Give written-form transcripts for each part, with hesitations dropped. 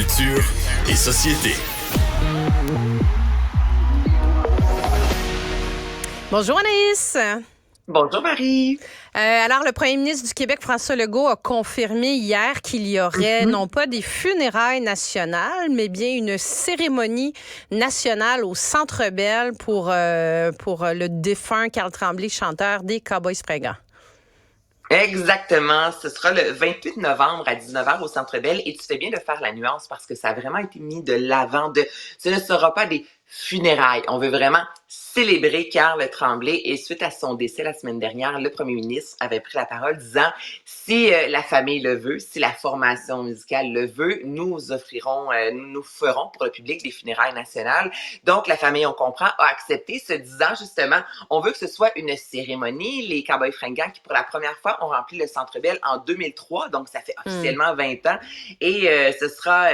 culture et société. Bonjour Anaïs. Bonjour Marie. Alors, le premier ministre du Québec, François Legault, a confirmé hier qu'il y aurait non pas des funérailles nationales, mais bien une cérémonie nationale au Centre Bell pour le défunt Carl Tremblay, chanteur des Cowboys fringants. Exactement. Ce sera le 28 novembre à 19h au Centre Bell et tu fais bien de faire la nuance parce que ça a vraiment été mis de l'avant. Ce ne sera pas des funérailles. On veut vraiment célébrer Carl Tremblay et suite à son décès la semaine dernière, le premier ministre avait pris la parole disant si la famille le veut, si la formation musicale le veut, nous ferons pour le public des funérailles nationales. Donc la famille, on comprend, a accepté, se disant justement, on veut que ce soit une cérémonie. Les Cowboys fringants qui pour la première fois ont rempli le Centre Bell en 2003, donc ça fait officiellement 20 ans et ce sera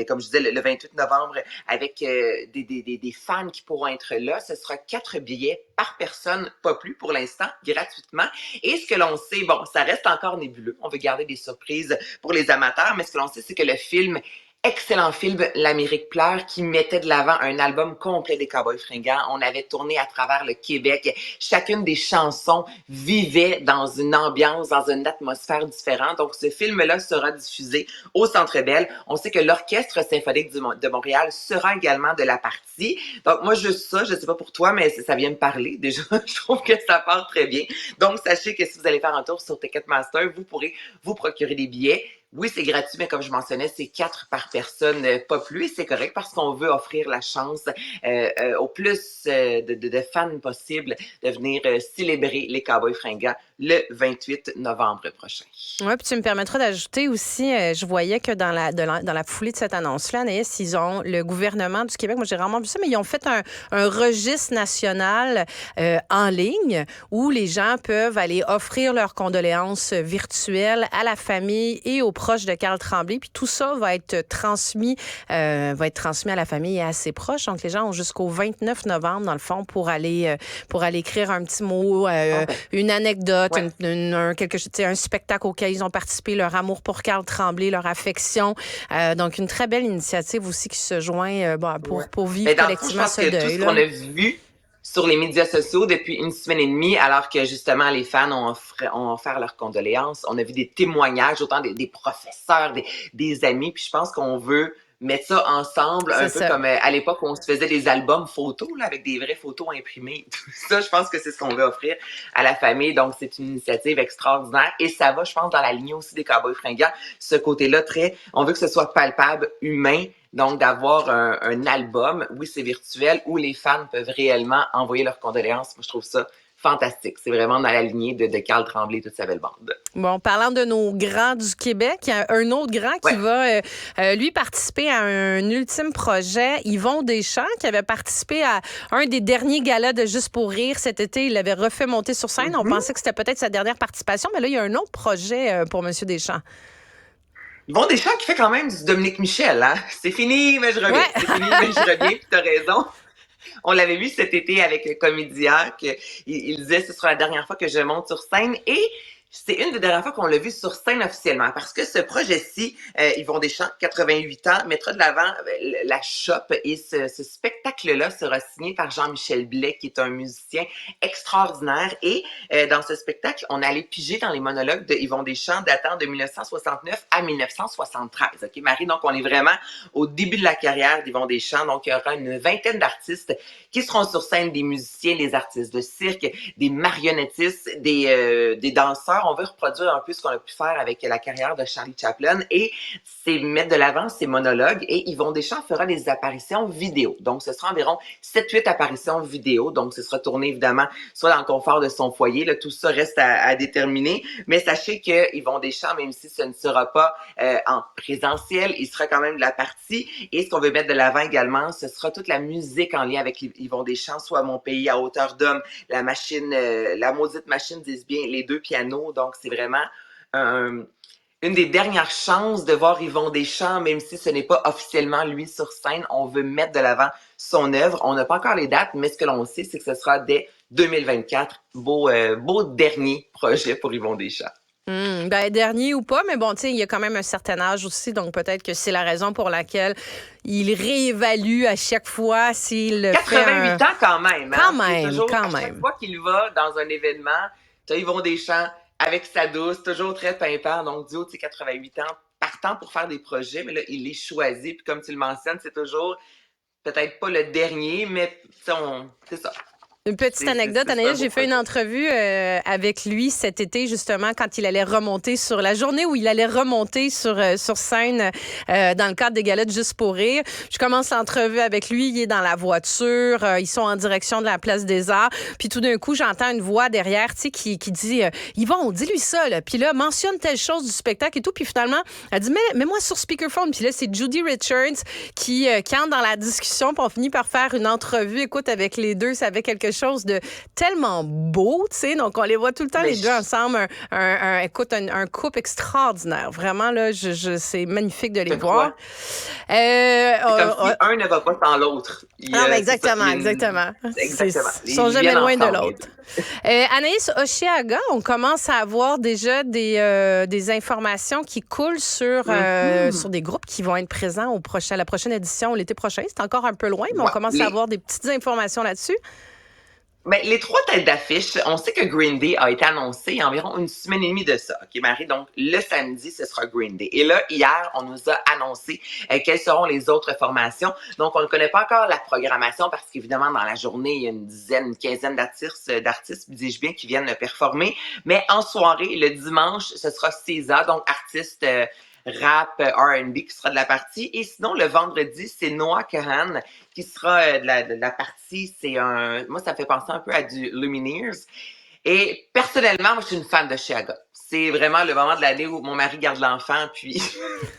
comme je disais, le 28 novembre avec des fans qui pourront être là. Ce sera 4 billets par personne, pas plus pour l'instant, gratuitement. Et ce que l'on sait, bon, ça reste encore nébuleux. On veut garder des surprises pour les amateurs, mais ce que l'on sait, c'est que le film excellent film, L'Amérique pleure, qui mettait de l'avant un album complet des Cowboys fringants. On avait tourné à travers le Québec. Chacune des chansons vivait dans une ambiance, dans une atmosphère différente. Donc, ce film-là sera diffusé au Centre Bell. On sait que l'Orchestre symphonique de Montréal sera également de la partie. Donc, moi, juste ça, je sais pas pour toi, mais ça vient me parler. Déjà, je trouve que ça part très bien. Donc, sachez que si vous allez faire un tour sur Ticketmaster, vous pourrez vous procurer des billets. Oui, c'est gratuit, mais comme je mentionnais, c'est 4 par personne, pas plus. C'est correct parce qu'on veut offrir la chance au plus de fans possible de venir célébrer les Cowboys fringants le 28 novembre prochain. Oui, puis tu me permettras d'ajouter aussi, je voyais que dans la foulée de cette annonce-là, Anaïs, ils ont le gouvernement du Québec, moi j'ai rarement vu ça, mais ils ont fait un registre national en ligne où les gens peuvent aller offrir leurs condoléances virtuelles à la famille et aux proches de Carl Tremblay. Puis tout ça va être transmis à la famille et à ses proches. Donc les gens ont jusqu'au 29 novembre, dans le fond, pour aller écrire un petit mot, une anecdote, un spectacle auquel ils ont participé, leur amour pour Carl Tremblay, leur affection. Donc une très belle initiative aussi qui se joint pour vivre collectivement ce deuil. Tout ce qu'on a vu sur les médias sociaux depuis une semaine et demie, alors que justement les fans ont offert leurs condoléances. On a vu des témoignages, autant des professeurs, des amis, puis je pense qu'on veut mettre ça ensemble, un peu comme à l'époque où on se faisait des albums photos là, avec des vraies photos imprimées. Tout ça, je pense que c'est ce qu'on veut offrir à la famille. Donc, c'est une initiative extraordinaire et ça va, je pense, dans la lignée aussi des Cowboys fringants. Ce côté-là, on veut que ce soit palpable, humain. Donc, d'avoir un album, oui, c'est virtuel, où les fans peuvent réellement envoyer leurs condoléances. Moi, je trouve ça fantastique. C'est vraiment dans la lignée de Carl Tremblay et toute sa belle bande. Bon, parlant de nos grands du Québec, il y a un autre grand qui va, lui, participer à un ultime projet. Yvon Deschamps, qui avait participé à un des derniers galas de Juste pour rire cet été. Il l'avait refait monter sur scène. On pensait que c'était peut-être sa dernière participation, mais là, il y a un autre projet pour M. Deschamps. Yvon Deschamps qui fait quand même du Dominique Michel, hein? C'est fini, mais je reviens. Ouais. C'est fini, mais je reviens, puis t'as raison. On l'avait vu cet été avec Comédia, il disait ce sera la dernière fois que je monte sur scène et c'est une des dernières fois qu'on l'a vu sur scène officiellement parce que ce projet-ci, Yvon Deschamps, 88 ans, mettra de l'avant la shop et ce spectacle-là sera signé par Jean-Michel Blais qui est un musicien extraordinaire et dans ce spectacle, on allait piger dans les monologues de Yvon Deschamps datant de 1969 à 1973. OK, Marie? Donc, on est vraiment au début de la carrière d'Yvon Deschamps. Donc, il y aura une vingtaine d'artistes qui seront sur scène, des musiciens, des artistes de cirque, des marionnettistes, des danseurs. On veut reproduire un peu ce qu'on a pu faire avec la carrière de Charlie Chaplin et c'est mettre de l'avant ces monologues et Yvon Deschamps fera des apparitions vidéo. Donc, ce sera environ 7-8 apparitions vidéo. Donc, ce sera tourné évidemment soit dans le confort de son foyer. Là, tout ça reste à déterminer. Mais sachez que Yvon Deschamps, même si ce ne sera pas en présentiel, il sera quand même de la partie. Et ce qu'on veut mettre de l'avant également, ce sera toute la musique en lien avec Yvon Deschamps, soit Mon pays à hauteur d'homme, la maudite machine, disent bien, les 2 pianos. Donc, c'est vraiment une des dernières chances de voir Yvon Deschamps, même si ce n'est pas officiellement lui sur scène. On veut mettre de l'avant son œuvre. On n'a pas encore les dates, mais ce que l'on sait, c'est que ce sera dès 2024. Beau dernier projet pour Yvon Deschamps. Dernier ou pas, mais bon, tu sais, il y a quand même un certain âge aussi, donc peut-être que c'est la raison pour laquelle il réévalue à chaque fois s'il fait 88 ans quand même. Quand C'est même, toujours, quand à chaque même. fois qu'il va dans un événement, tu as Yvon Deschamps avec sa douce, toujours très pimpant, donc du haut de ses 88 ans, partant pour faire des projets, mais là, il les choisit. Puis comme tu le mentionnes, c'est toujours peut-être pas le dernier, mais c'est ça. Une petite anecdote, C'est un Anaïs, beau j'ai fait une projet. entrevue avec lui cet été, justement, quand il allait remonter sur la journée où il allait remonter sur scène dans le cadre des galas de Juste pour rire. Je commence l'entrevue avec lui, il est dans la voiture, ils sont en direction de la place des Arts, puis tout d'un coup, j'entends une voix derrière, tu sais, qui dit Yvon, dis-lui ça, là. Puis là, mentionne telle chose du spectacle et tout, puis finalement, elle dit mets-moi sur speakerphone. Puis là, c'est Judy Richards qui entre dans la discussion, puis on finit par faire une entrevue, écoute, avec les deux, ça avait quelque chose de tellement beau, tu sais. Donc, on les voit tout le temps, les deux ensemble. Écoute, un couple extraordinaire. Vraiment, là, c'est magnifique de les voir. C'est comme si un ne va pas sans l'autre. Non, mais exactement. Exactement. Ils sont jamais loin de l'autre. Les Anaïs Oshiaga, on commence à avoir déjà des informations qui coulent sur des groupes qui vont être présents à la prochaine édition l'été prochain. C'est encore un peu loin, mais on commence à avoir des petites informations là-dessus. Ben, les 3 têtes d'affiche, on sait que Green Day a été annoncé il y a environ une semaine et demie de ça. OK, Marie? Donc, le samedi, ce sera Green Day. Et là, hier, on nous a annoncé quelles seront les autres formations. Donc, on ne connaît pas encore la programmation parce qu'évidemment, dans la journée, il y a une quinzaine d'artistes, dis-je bien, qui viennent performer. Mais en soirée, le dimanche, ce sera SZA, donc artiste rap, R&B qui sera de la partie. Et sinon, le vendredi, c'est Noah Kahan qui sera de la partie. Moi, ça me fait penser un peu à du Lumineers. Et personnellement, moi, je suis une fan de Chiaga. C'est vraiment le moment de l'année où mon mari garde l'enfant, puis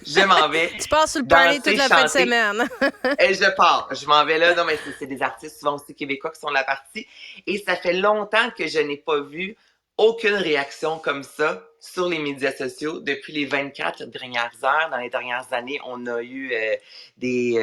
je m'en vais. Tu passes sur le party toute la fin de semaine. Et je m'en vais là. Non, mais c'est des artistes souvent aussi québécois qui sont de la partie. Et ça fait longtemps que je n'ai pas vu aucune réaction comme ça sur les médias sociaux depuis les 24 dernières heures. Dans les dernières années, on a eu des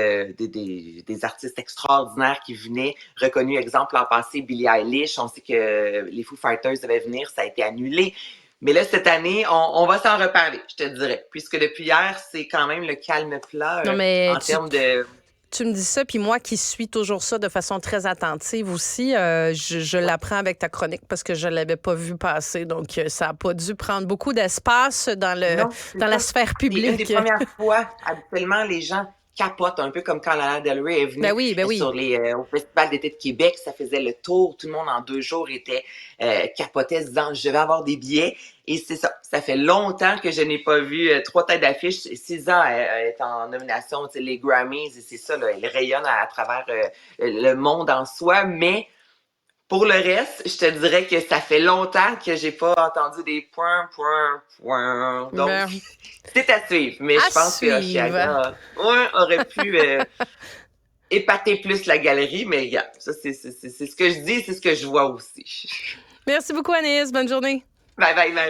artistes extraordinaires qui venaient, reconnus, exemple, l'an passé, Billie Eilish. On sait que les Foo Fighters devaient venir, ça a été annulé. Mais là, cette année, on va s'en reparler, je te dirais. Puisque depuis hier, c'est quand même le calme plat en termes de... Tu me dis ça, puis moi qui suis toujours ça de façon très attentive aussi, je l'apprends avec ta chronique parce que je ne l'avais pas vu passer. Donc, ça n'a pas dû prendre beaucoup d'espace dans la sphère publique. C'est une des premières fois, habituellement, les gens capotent, un peu comme quand Lana Del Rey est venue au Festival d'été de Québec. Ça faisait le tour. Tout le monde, en 2 jours, capotait, se disant « je vais avoir des billets ». Et c'est ça. Ça fait longtemps que je n'ai pas vu 3 têtes d'affiche. SZA est en nomination, les Grammys, et c'est ça, là, elle rayonne à travers le monde en soi. Mais pour le reste, je te dirais que ça fait longtemps que j'ai pas entendu des points. Donc, c'est à suivre. Mais je pense que Chiaga aurait pu épater plus la galerie. Mais regarde, ça, c'est ce que je dis, c'est ce que je vois aussi. Merci beaucoup, Anaïs. Bonne journée. Bye bye, Marie.